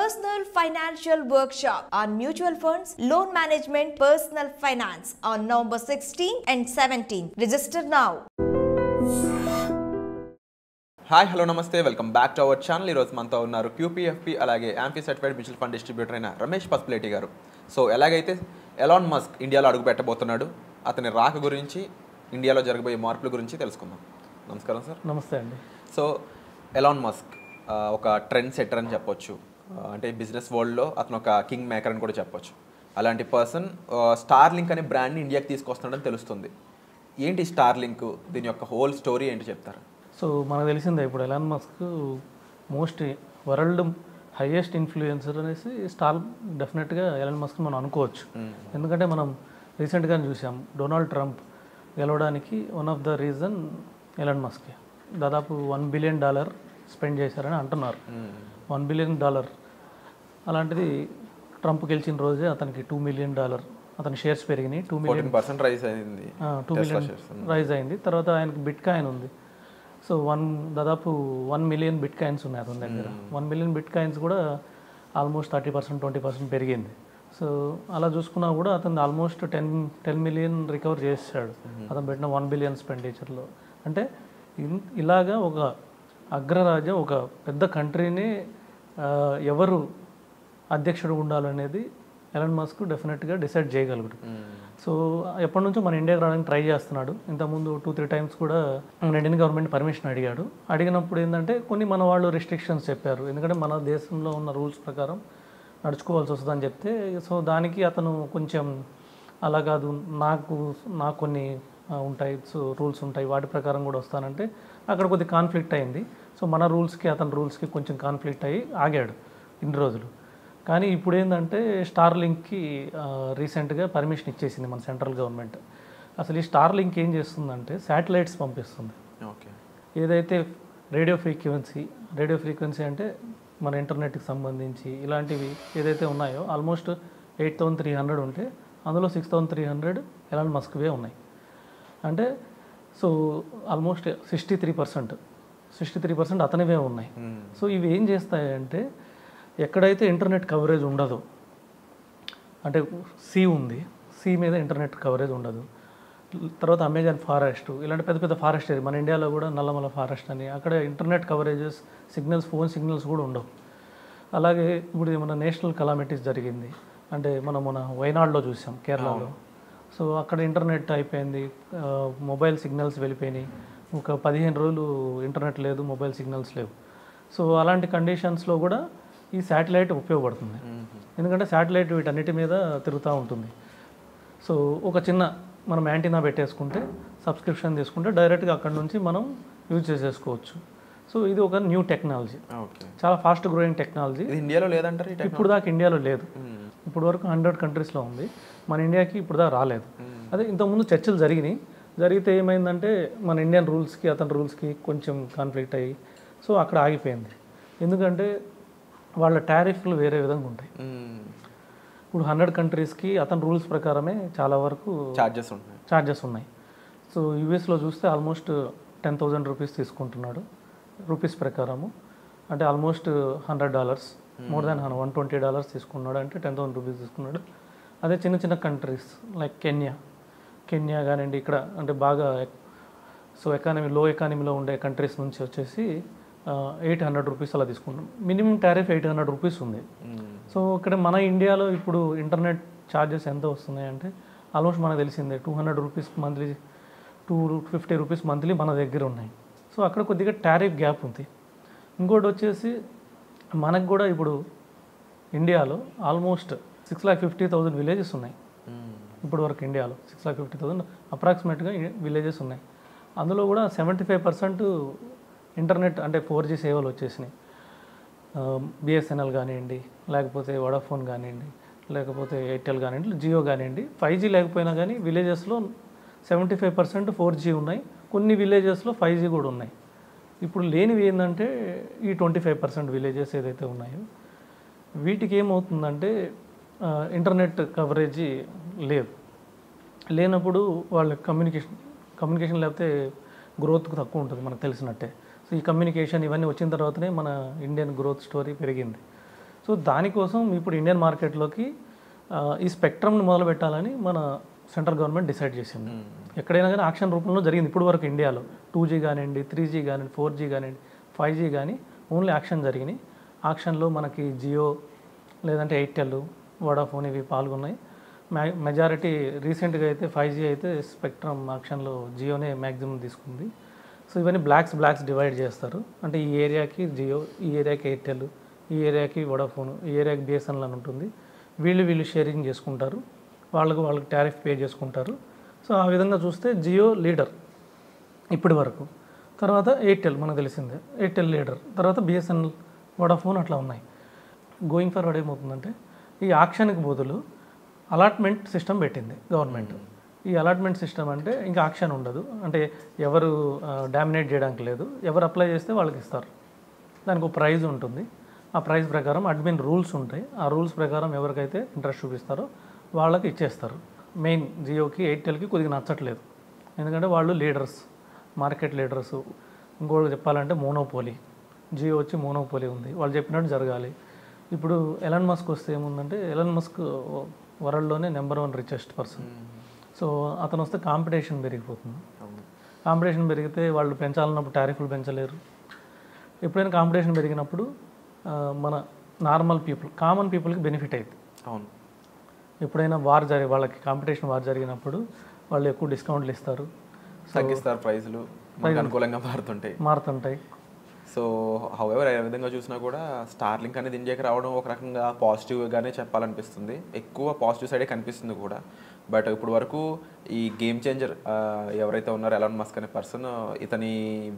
personal financial workshop on mutual funds, loan management, personal finance on November 16 and 17. Register now. Hi hello నమస్తే welcome back to our channel. ఈరోజు మనతో ఉన్నారు QPFP అలాగే AMFI certified mutual fund distributor అయిన రమేష్ పసుపులేటి గారు. So ఎలాగైతే Elon Musk ఇండియాలో అడుగు పెట్టబోతున్నాడు, అతని రాక గురించి, ఇండియాలో జరగబోయే మార్పుల గురించి తెలుసుకుందాం. నమస్కారం సార్. నమస్తే అండి. సో ఎలాన్ మస్క్ ఒక ట్రెండ్ సెట్టర్ అని చెప్పొచ్చు, అంటే బిజినెస్ వరల్డ్లో అతను ఒక కింగ్ మేకర్ అని కూడా చెప్పొచ్చు. అలాంటి పర్సన్ స్టార్లింక్ అనే బ్రాండ్ని ఇండియాకి తీసుకొస్తున్నాడని తెలుస్తుంది. ఏంటి స్టార్లింక్, దీని యొక్క హోల్ స్టోరీ ఏంటి చెప్తారా? సో మనకు తెలిసిందే, ఇప్పుడు Elon Musk most world highest influencer అనేసి డెఫినెట్గా ఎలాన్ మస్క్ మనం అనుకోవచ్చు. ఎందుకంటే మనం రీసెంట్గా చూసాం డొనాల్డ్ ట్రంప్ గెలవడానికి one of the reason Elon మస్కే. దాదాపు $1 బిలియన్ స్పెండ్ చేశారని అంటున్నారు. $1 బిలియన్. అలాంటిది ట్రంప్ గెలిచిన రోజే అతనికి $2 మిలియన్ అతని షేర్స్ పెరిగినాయి. 2 మిలియన్ రైజ్ అయింది. 2 మిలియన్ రైజ్ అయింది. తర్వాత ఆయనకి బిట్ కాయిన్ ఉంది. సో దాదాపు 1 మిలియన్ బిట్ కాయిన్స్ ఉన్నాయి అతని దగ్గర. 1 మిలియన్ బిట్ కాయిన్స్ కూడా ఆల్మోస్ట్ 30%, 20% పెరిగింది. సో అలా చూసుకున్నా కూడా అతను ఆల్మోస్ట్ 10 మిలియన్ రికవర్ చేశాడు అతను పెట్టిన 1 బిలియన్ ఎక్స్పెండిచర్లో. అంటే ఇలాగా ఒక అగ్రరాజ్యం, ఒక పెద్ద కంట్రీని ఎవరు అధ్యక్షుడు ఉండాలనేది ఎలాన్ మస్క్ డెఫినెట్గా డిసైడ్ చేయగలడు. సో ఎప్పటి నుంచో మన ఇండియాకి రావడానికి ట్రై చేస్తున్నాడు. ఇంతకుముందు 2-3 టైమ్స్ కూడా మన ఇండియన్ గవర్నమెంట్ పర్మిషన్ అడిగాడు. అడిగినప్పుడు ఏంటంటే కొన్ని మన వాళ్ళు రిస్ట్రిక్షన్స్ చెప్పారు. ఎందుకంటే మన దేశంలో ఉన్న రూల్స్ ప్రకారం నడుచుకోవాల్సి వస్తుందని చెప్తే, సో దానికి అతను కొంచెం అలా కాదు, నాకు కొన్ని ఉంటాయి, సో రూల్స్ ఉంటాయి, వాటి ప్రకారం కూడా వస్తానంటే అక్కడ కొద్దిగా కాన్ఫ్లిక్ట్ అయింది. సో మన రూల్స్కి అతని రూల్స్కి కొంచెం కాన్ఫ్లిక్ట్ అయ్యి ఆగాడు ఇన్ని రోజులు. కానీ ఇప్పుడు ఏంటంటే స్టార్లింక్కి రీసెంట్గా పర్మిషన్ ఇచ్చేసింది మన సెంట్రల్ గవర్నమెంట్. అసలు ఈ స్టార్లింక్ ఏం చేస్తుందంటే శాటిలైట్స్ పంపిస్తుంది. ఓకే. ఏదైతే రేడియో ఫ్రీక్వెన్సీ అంటే మన ఇంటర్నెట్కి సంబంధించి ఇలాంటివి ఏదైతే ఉన్నాయో ఆల్మోస్ట్ 8,300 ఉంటే అందులో 6,300 ఎలాన్ మస్క్వే ఉన్నాయి. అంటే సో ఆల్మోస్ట్ 63% అతనివే ఉన్నాయి. సో ఇవి ఏం చేస్తాయంటే ఎక్కడైతే ఇంటర్నెట్ కవరేజ్ ఉండదో, అంటే సీ ఉంది, సీ మీద ఇంటర్నెట్ కవరేజ్ ఉండదు. తర్వాత అమెజాన్ ఫారెస్ట్, ఇలాంటి పెద్ద పెద్ద ఫారెస్ట్ ఏరియా, మన ఇండియాలో కూడా నల్లమల ఫారెస్ట్ అని, అక్కడ ఇంటర్నెట్ కవరేజెస్, ఫోన్ సిగ్నల్స్ కూడా ఉండవు. అలాగే ఇప్పుడు మన నేషనల్ కలామిటీస్ జరిగింది, అంటే మన వైనాడ్లో చూసాం, కేరళలో. సో అక్కడ ఇంటర్నెట్ అయిపోయింది, మొబైల్ సిగ్నల్స్ వెళ్ళిపోయినాయి. ఒక 15 రోజులు ఇంటర్నెట్ లేదు, మొబైల్ సిగ్నల్స్ లేవు. సో అలాంటి కండిషన్స్లో కూడా ఈ శాటిలైట్ ఉపయోగపడుతుంది. ఎందుకంటే శాటిలైట్ వీటన్నిటి మీద తిరుగుతూ ఉంటుంది. సో ఒక చిన్న మనం యాంటీనా పెట్టేసుకుంటే, సబ్స్క్రిప్షన్ తీసుకుంటే డైరెక్ట్గా అక్కడ నుంచి మనం యూజ్ చేసేసుకోవచ్చు. సో ఇది ఒక న్యూ టెక్నాలజీ, చాలా ఫాస్ట్ గ్రోయింగ్ టెక్నాలజీ. ఇండియాలో లేదంటారు, ఇప్పుడు దాకా ఇండియాలో లేదు. ఇప్పుడు వరకు 100 కంట్రీస్లో ఉంది, మన ఇండియాకి ఇప్పుడు దాకా రాలేదు. అదే ఇంతకుముందు చర్చలు జరిగితే ఏమైందంటే మన ఇండియన్ రూల్స్కి అతని రూల్స్కి కొంచెం కాన్ఫ్లిక్ట్ అయ్యి సో అక్కడ ఆగిపోయింది. ఎందుకంటే వాళ్ళ టారిఫ్లు వేరే విధంగా ఉంటాయి. ఇప్పుడు 100 కంట్రీస్కి అతని రూల్స్ ప్రకారమే చాలా వరకు ఛార్జెస్ ఉన్నాయి. సో యూఎస్లో చూస్తే ఆల్మోస్ట్ $10,000 తీసుకుంటున్నాడు రూపీస్ ప్రకారము. అంటే ఆల్మోస్ట్ $100, మోర్ దాన్ $120 తీసుకున్నాడు, అంటే $10,000 తీసుకున్నాడు. అదే చిన్న చిన్న కంట్రీస్ లైక్ కెన్యా కానివ్వండి, ఇక్కడ అంటే బాగా సో లో ఎకానమీలో ఉండే కంట్రీస్ నుంచి వచ్చేసి $800 అలా తీసుకుంటాం. మినిమం టారిఫ్ $800 ఉంది. సో ఇక్కడ మన ఇండియాలో ఇప్పుడు ఇంటర్నెట్ ఛార్జెస్ ఎంత వస్తున్నాయి అంటే ఆల్మోస్ట్ మనకు తెలిసిందే, $200 మంత్లీ, $250 మంత్లీ మన దగ్గర ఉన్నాయి. సో అక్కడ కొద్దిగా టారిఫ్ గ్యాప్ ఉంది. ఇంకోటి వచ్చేసి మనకు కూడా ఇప్పుడు ఇండియాలో ఆల్మోస్ట్ 650,000 విలేజెస్ ఉన్నాయి. ఇప్పుడు వరకు ఇండియాలో 650,000 అప్రాక్సిమేట్గా విలేజెస్ ఉన్నాయి. అందులో కూడా 75% ఇంటర్నెట్ అంటే 4G సేవలు వచ్చేసినాయి. బిఎస్ఎన్ఎల్ కానివ్వండి, లేకపోతే వడాఫోన్ కానివ్వండి, లేకపోతే ఎయిర్టెల్ కానివ్వండి, జియో కానివ్వండి, 5G లేకపోయినా కానీ విలేజెస్లో 75% 4G ఉన్నాయి. కొన్ని విలేజెస్లో 5G కూడా ఉన్నాయి. ఇప్పుడు లేనివి ఏంటంటే ఈ 25% విలేజెస్ ఏదైతే ఉన్నాయో వీటికి ఏమవుతుందంటే ఇంటర్నెట్ కవరేజీ లేనప్పుడు వాళ్ళ కమ్యూనికేషన్ లేకపోతే గ్రోత్ తక్కువ ఉంటుంది, మనకు తెలిసినట్టే. సో ఈ కమ్యూనికేషన్ ఇవన్నీ వచ్చిన తర్వాతనే మన ఇండియన్ గ్రోత్ స్టోరీ పెరిగింది. సో దానికోసం ఇప్పుడు ఇండియన్ మార్కెట్లోకి ఈ స్పెక్ట్రమ్ని మొదలు పెట్టాలని మన సెంట్రల్ గవర్నమెంట్ డిసైడ్ చేసింది. ఎక్కడైనా కానీ ఆక్షన్ రూపంలో జరిగింది ఇప్పుడు వరకు ఇండియాలో. 2G కానివ్వండి, 3G కానివ్వండి, 4G కానివ్వండి, 5G కానీ ఓన్లీ ఆక్షన్ జరిగినాయి. ఆక్షన్లో మనకి జియో లేదంటే ఎయిర్టెల్, వోడాఫోన్ ఇవి పాల్గొన్నాయి. మెజారిటీ రీసెంట్గా అయితే 5G అయితే స్పెక్ట్రమ్ ఆక్షన్లో జియోనే మ్యాక్సిమం తీసుకుంది. సో ఇవన్నీ బ్లాక్స్ డివైడ్ చేస్తారు. అంటే ఈ ఏరియాకి జియో, ఈ ఏరియాకి ఎయిర్టెల్, ఈ ఏరియాకి వోడాఫోన్, ఈ ఏరియాకి బిఎస్ఎన్ఎల్ అని ఉంటుంది. వీళ్ళు షేరింగ్ చేసుకుంటారు, వాళ్ళకి టారిఫ్ పే చేసుకుంటారు. సో ఆ విధంగా చూస్తే జియో లీడర్ ఇప్పటి వరకు, తర్వాత ఎయిర్టెల్ మనకు తెలిసిందే, ఎయిర్టెల్ లీడర్, తర్వాత బిఎస్ఎన్ఎల్, వోడాఫోన్ అట్లా ఉన్నాయి. గోయింగ్ ఫార్వర్డ్ ఏమవుతుందంటే ఈ ఆక్షన్కి బదులు అలాట్మెంట్ సిస్టమ్ పెట్టింది గవర్నమెంట్. ఈ అలాట్మెంట్ సిస్టమ్ అంటే ఇంకా ఆక్షన్ ఉండదు, అంటే ఎవరు డామినేట్ చేయడానికి లేదు, ఎవరు అప్లై చేస్తే వాళ్ళకి ఇస్తారు. దానికి ఒక ప్రైజ్ ఉంటుంది, ఆ ప్రైజ్ ప్రకారం అడ్మిన్ రూల్స్ ఉంటాయి. ఆ రూల్స్ ప్రకారం ఎవరికైతే ఇంట్రెస్ట్ చూపిస్తారో వాళ్ళకి ఇచ్చేస్తారు. మెయిన్ జియోకి, ఎయిర్టెల్కి కొద్దిగా నచ్చట్లేదు, ఎందుకంటే వాళ్ళు లీడర్స్, మార్కెట్ లీడర్స్. ఇంకోటి చెప్పాలంటే మోనోపోలీ, జియో వచ్చి మోనోపోలీ ఉంది, వాళ్ళు చెప్పినట్టు జరగాలి. ఇప్పుడు ఎలాన్ మస్క్ వస్తే ఏముందంటే, ఎలాన్ మస్క్ వరల్డ్లోనే నెంబర్ 1 రిచెస్ట్ పర్సన్. సో అతను వస్తే కాంపిటీషన్ పెరిగిపోతుంది. కాంపిటీషన్ పెరిగితే వాళ్ళు పెంచాలన్నప్పుడు టారిఫ్లు పెంచలేరు. ఎప్పుడైనా కాంపిటీషన్ పెరిగినప్పుడు మన నార్మల్ పీపుల్, కామన్ పీపుల్కి బెనిఫిట్ అవుతుంది. అవును, ఎప్పుడైనా వాళ్ళకి కాంపిటీషన్ వార్ జరిగినప్పుడు వాళ్ళు ఎక్కువ డిస్కౌంట్లు ఇస్తారు, తగ్గిస్తారు, ప్రైజులు అనుకూలంగా మారుతుంటాయి. సో హౌఎవర్ ఏ విధంగా చూసినా కూడా స్టార్లింక్ అనేది ఇండియాకి రావడం ఒక రకంగా పాజిటివ్గానే చెప్పాలనిపిస్తుంది. ఎక్కువ పాజిటివ్ సైడే కనిపిస్తుంది కూడా. బట్ ఇప్పుడు వరకు ఈ గేమ్ చేంజర్ ఎవరైతే ఉన్నారో ఎలాన్ మస్క్ అనే పర్సన్, ఇతని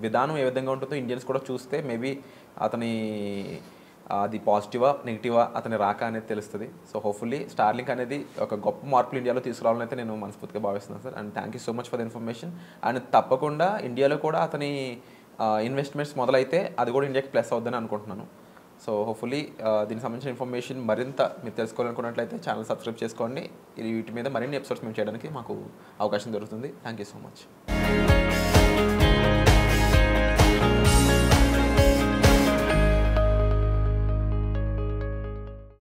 విధానం ఏ విధంగా ఉంటుందో ఇండియన్స్ కూడా చూస్తే మేబీ అతని అది పాజిటివా నెగిటివా అతని రాక అనేది తెలుస్తుంది. సో హోప్ఫుల్లీ స్టార్లింక్ అనేది ఒక గొప్ప మార్పులు ఇండియాలో తీసుకురావాలని అయితే నేను మనస్ఫూర్తిగా భావిస్తున్నాను sir. And thank you so much for the information. And తప్పకుండా ఇండియాలో కూడా అతని ఇన్వెస్ట్మెంట్స్ మొదలైతే అది కూడా ఇండియాకి ప్లస్ అవుద్దని అనుకుంటున్నాను. సో హోప్ఫుల్లీ దీనికి సంబంధించిన ఇన్ఫర్మేషన్ మరింత మీరు తెలుసుకోవాలనుకున్నట్లయితే ఛానల్ సబ్స్క్రైబ్ చేసుకోండి. వీటి మీద మరిన్ని ఎపిసోడ్స్ మేము చేయడానికి మాకు అవకాశం దొరుకుతుంది. Thank you so much.